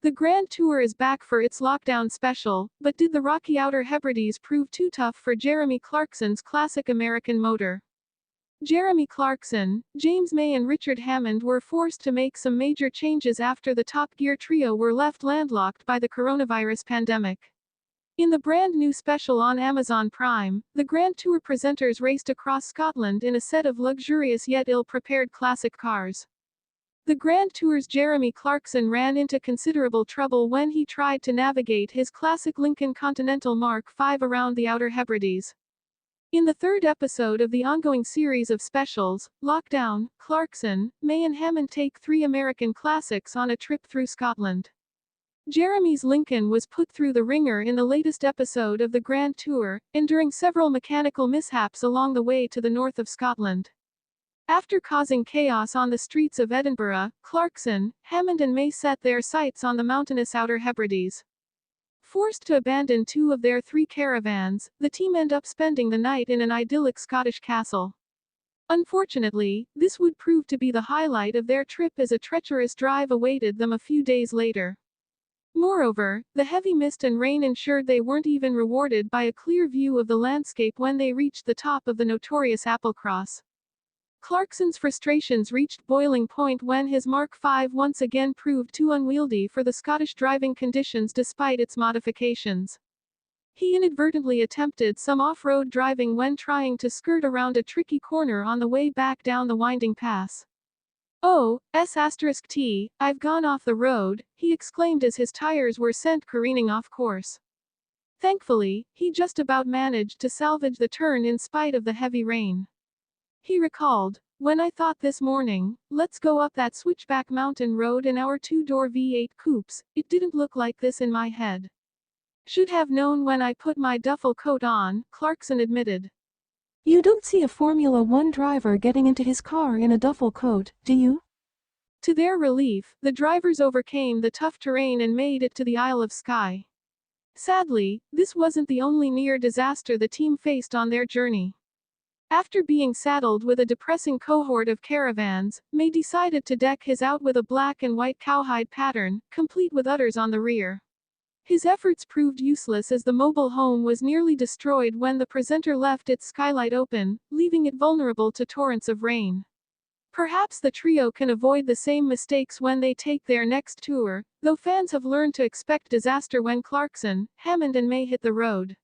The Grand Tour is back for its lockdown special, but did the rocky Outer Hebrides prove too tough for Jeremy Clarkson's classic American motor? Jeremy Clarkson, James May and Richard Hammond were forced to make some major changes after the Top Gear trio were left landlocked by the coronavirus pandemic. In the brand new special on Amazon Prime, the Grand Tour presenters raced across Scotland in a set of luxurious yet ill-prepared classic cars. The Grand Tour's Jeremy Clarkson ran into considerable trouble when he tried to navigate his classic Lincoln Continental Mark V around the Outer Hebrides. In the third episode of the ongoing series of specials, Lockdown, Clarkson, May and Hammond take three American classics on a trip through Scotland. Jeremy's Lincoln was put through the ringer in the latest episode of the Grand Tour, enduring several mechanical mishaps along the way to the north of Scotland. After causing chaos on the streets of Edinburgh, Clarkson, Hammond and May set their sights on the mountainous Outer Hebrides. Forced to abandon two of their three caravans, the team end up spending the night in an idyllic Scottish castle. Unfortunately, this would prove to be the highlight of their trip as a treacherous drive awaited them a few days later. Moreover, the heavy mist and rain ensured they weren't even rewarded by a clear view of the landscape when they reached the top of the notorious Applecross. Clarkson's frustrations reached boiling point when his Mark V once again proved too unwieldy for the Scottish driving conditions despite its modifications. He inadvertently attempted some off-road driving when trying to skirt around a tricky corner on the way back down the winding pass. "Oh, S*T, I've gone off the road," he exclaimed as his tires were sent careening off course. Thankfully, he just about managed to salvage the turn in spite of the heavy rain. He recalled, "When I thought this morning, let's go up that switchback mountain road in our two-door V8 coupes, it didn't look like this in my head. Should have known when I put my duffel coat on," Clarkson admitted. You don't see a Formula One driver getting into his car in a duffel coat, do you? To their relief, the drivers overcame the tough terrain and made it to the Isle of Skye. Sadly, this wasn't the only near disaster the team faced on their journey. After being saddled with a depressing cohort of caravans, May decided to deck his out with a black and white cowhide pattern, complete with udders on the rear. His efforts proved useless as the mobile home was nearly destroyed when the presenter left its skylight open, leaving it vulnerable to torrents of rain. Perhaps the trio can avoid the same mistakes when they take their next tour, though fans have learned to expect disaster when Clarkson, Hammond and May hit the road.